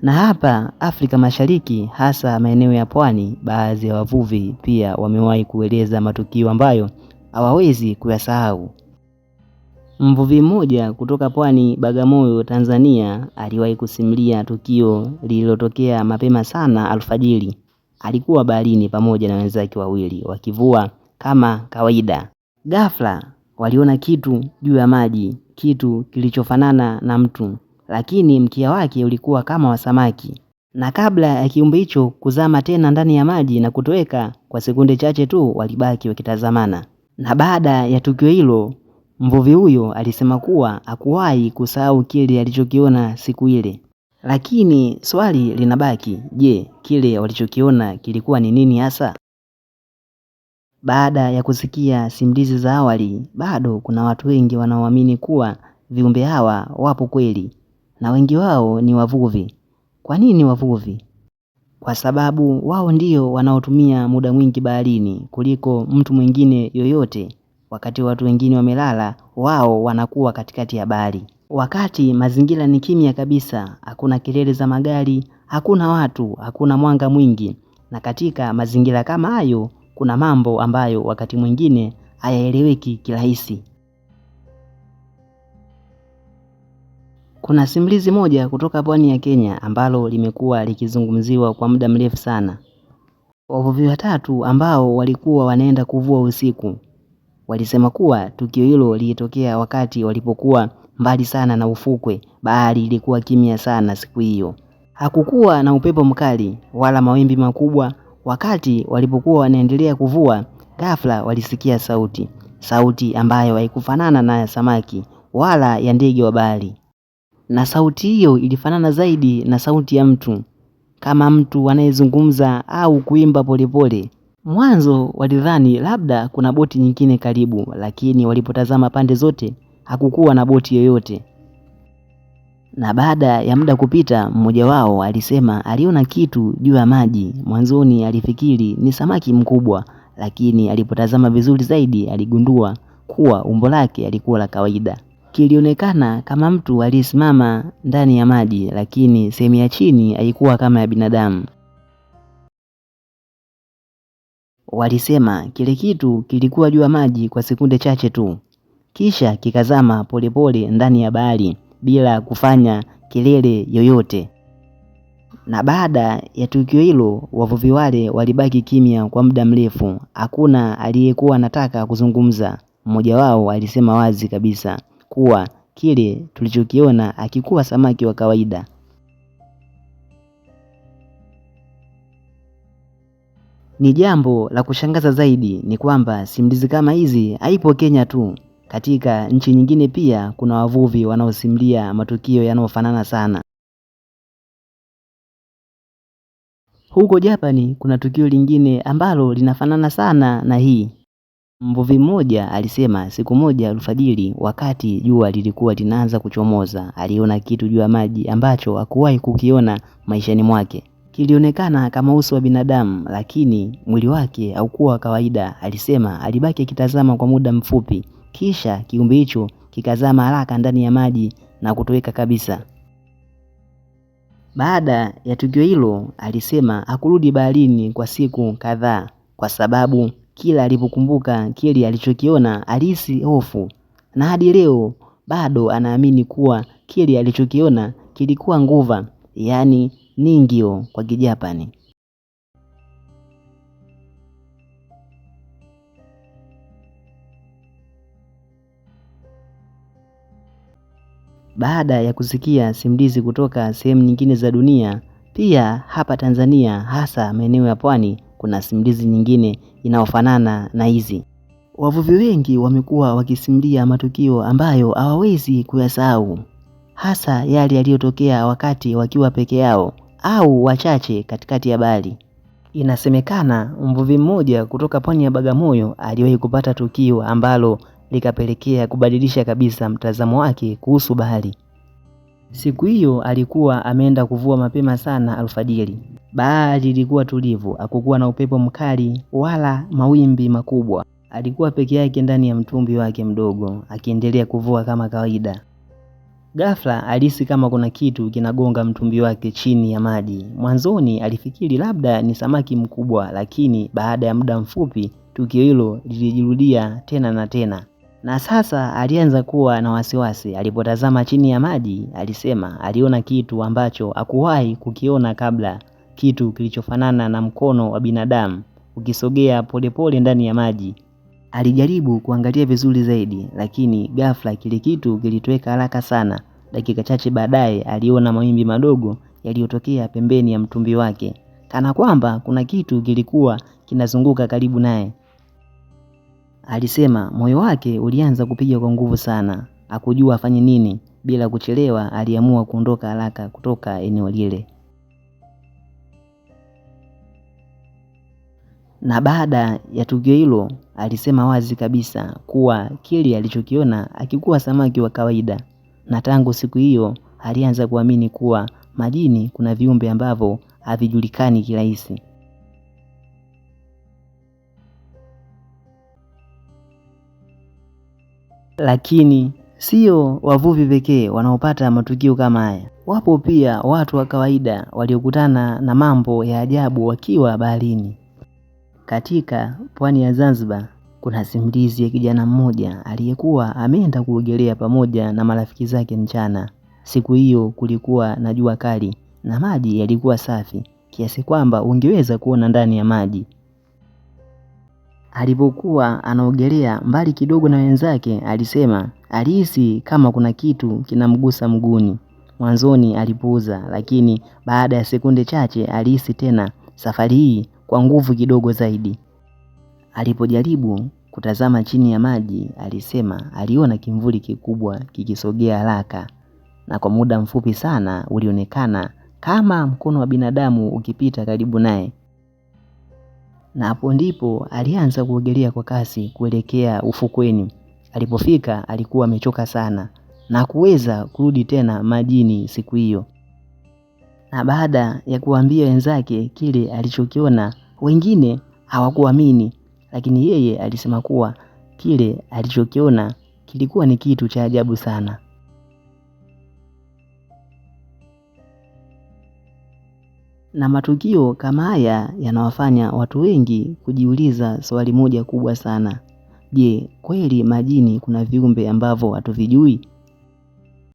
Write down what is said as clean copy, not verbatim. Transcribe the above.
Na hapa Afrika Mashariki, hasa maeneo ya pwani, baadhi ya wavuvi pia wamewahi kueleza matukio ambayo hawawezi kuyasahau. Mvuvi mmoja kutoka pwani Bagamoyo, Tanzania, aliwahi kusimulia tukio lililotokea mapema sana alfajiri. Alikuwa baharini pamoja na wenzake wawili wakivua kama kawaida. Ghafla waliona kitu juu ya maji, kitu kilichofanana na mtu, lakini mkia wake ulikuwa kama wa samaki. Na kabla ya kiumbe hicho kuzama tena ndani ya maji na kutoweka kwa sekunde chache tu, walibaki wakitazamana. Na baada ya tukio hilo, mvuvi huyo alisema kuwa hakuwahi kusahau kile alichokiona siku ile. Lakini swali linabaki, je, kile walichokiona kilikuwa ni nini hasa? Baada ya kusikia simulizi za awali, bado kuna watu wengi wanaoamini kuwa viumbe hawa wapo kweli, na wengi wao ni wavuvi. Kwa nini wavuvi? Kwa sababu wao ndio wanaotumia muda mwingi baharini kuliko mtu mwingine yoyote. Wakati watu wengine wamelala, wao wanakuwa katikati ya bahari. Wakati mazingira ni kimya kabisa, hakuna kelele za magari, hakuna watu, hakuna mwanga mwingi. Na katika mazingira kama hayo, kuna mambo ambayo wakati mwingine hayaeleweki kirahisi. Kuna simulizi moja kutoka pwani ya Kenya ambalo limekuwa likizungumziwa kwa muda mrefu sana. Wavuvi watatu ambao walikuwa wanaenda kuvua usiku walisema kuwa tukio hilo lilitokea wakati walipokuwa mbali sana na ufukwe. Bahari ilikuwa kimya sana siku hiyo. Hakukuwa na upepo mkali wala mawimbi makubwa. Wakati walipokuwa wanaendelea kuvua, ghafla walisikia sauti ambayo haikufanana na ya samaki wala ya ndege wa bahari. Na sauti hiyo ilifanana zaidi na sauti ya mtu, kama mtu anayezungumza au kuimba polepole. Mwanzo walidhani labda kuna boti nyingine karibu, lakini walipotazama pande zote hakukuwa na boti yoyote. Na baada ya muda kupita, mmoja wao alisema aliona kitu juu ya maji. Mwanzoni alifikiri ni samaki mkubwa, lakini alipotazama vizuri zaidi aligundua kuwa umbo lake alikuwa la kawaida. Kilionekana kama mtu aliyesimama ndani ya maji, lakini sehemu ya chini haikuwa kama ya binadamu. Walisema kile kitu kilikuwa juu ya maji kwa sekunde chache tu, kisha kikazama polepole ndani ya bahari bila kufanya kelele yoyote. Na baada ya tukio hilo, wavuvi wale walibaki kimya kwa muda mrefu. Hakuna aliyekuwa anataka kuzungumza. Mmoja wao alisema wazi kabisa kuwa kile tulichokiona hakikuwa samaki wa kawaida. Ni jambo la kushangaza zaidi ni kwamba simulizi kama hizi haipo Kenya tu. Katika nchi nyingine pia kuna wavuvi wanaosimulia matukio yanayofanana sana. Huko Japani kuna tukio lingine ambalo linafanana sana na hii. Mvuvi mmoja alisema siku moja alfajiri, wakati jua lilikuwa linaanza kuchomoza, aliona kitu juu ya maji ambacho hakuwahi kukiona maishani mwake. Kilionekana kama uso wa binadamu, lakini mwili wake haukuwa kawaida. Alisema alibaki akitazama kwa muda mfupi, kisha kiumbe hicho kikazama haraka ndani ya maji na kutoweka kabisa. Baada ya tukio hilo, alisema hakurudi baharini kwa siku kadhaa, kwa sababu kila alipokumbuka kile alichokiona alihisi hofu. Na hadi leo bado anaamini kuwa kile alichokiona kilikuwa nguva, yaani ningyo kwa Kijapani. Baada ya kusikia simulizi kutoka sehemu nyingine za dunia, pia hapa Tanzania, hasa maeneo ya pwani, kuna simulizi nyingine inayofanana na hizi. Wavuvi wengi wamekuwa wakisimulia matukio ambayo hawawezi kuyasahau, hasa yale yaliyotokea wakati wakiwa peke yao au wachache katikati ya bahari. Inasemekana mvuvi mmoja kutoka pwani ya Bagamoyo aliwahi kupata tukio ambalo likapelekea kubadilisha kabisa mtazamo wake kuhusu bahari. Siku hiyo alikuwa ameenda kuvua mapema sana alfajiri. Bahari ilikuwa tulivu, hakukuwa na upepo mkali wala mawimbi makubwa. Alikuwa peke yake ndani ya mtumbwi wake mdogo, akiendelea kuvua kama kawaida. Ghafla alihisi kama kuna kitu kinagonga mtumbi wake chini ya maji. Mwanzoni alifikiri labda ni samaki mkubwa, lakini baada ya muda mfupi tukio hilo lilijirudia tena na tena. Na sasa alianza kuwa na wasiwasi. Alipotazama chini ya maji, alisema aliona kitu ambacho hakuwahi kukiona kabla, kitu kilichofanana na mkono wa binadamu ukisogea polepole ndani ya maji. Alijaribu kuangalia vizuri zaidi, lakini ghafla kile kitu kilitoweka haraka sana. Dakika chache baadaye aliona mawimbi madogo yaliyotokea pembeni ya mtumbi wake, kana kwamba kuna kitu kilikuwa kinazunguka karibu naye. Alisema moyo wake ulianza kupiga kwa nguvu sana. Hakujua afanye nini. Bila kuchelewa aliamua kuondoka haraka kutoka eneo lile. Na baada ya tukio hilo alisema wazi kabisa kuwa kile alichokiona hakikuwa samaki wa kawaida. Na tangu siku hiyo alianza kuamini kuwa majini kuna viumbe ambavyo havijulikani kirahisi. Lakini sio wavuvi pekee wanaopata matukio kama haya. Wapo pia watu wa kawaida waliokutana na mambo ya ajabu wakiwa baharini. Katika pwani ya Zanzibar kuna simulizi ya kijana mmoja aliyekuwa ameenda kuogelea pamoja na marafiki zake mchana. Siku hiyo kulikuwa na jua kali na maji yalikuwa safi kiasi kwamba ungeweza kuona ndani ya maji. Alipokuwa anaogelea mbali kidogo na wenzake, alisema alihisi kama kuna kitu kinamgusa mguuni. Mwanzoni alipuuza, lakini baada ya sekunde chache alihisi tena, safari hii kwa nguvu kidogo zaidi. Alipojaribu kutazama chini ya maji, alisema aliona kimvuli kikubwa kikisogea haraka, na kwa muda mfupi sana ulionekana kama mkono wa binadamu ukipita karibu naye. Na hapo ndipo alianza kuogelea kwa kasi kuelekea ufukweni. Alipofika alikuwa amechoka sana na kuweza kurudi tena majini siku hiyo. Na baada ya kuambia wenzake kile alichokiona, wengine hawakuamini, lakini yeye alisema kuwa kile alichokiona kilikuwa ni kitu cha ajabu sana. Na matukio kama haya yanawafanya watu wengi kujiuliza swali moja kubwa sana. Je, kweli majini kuna viumbe ambavyo hatuvijui?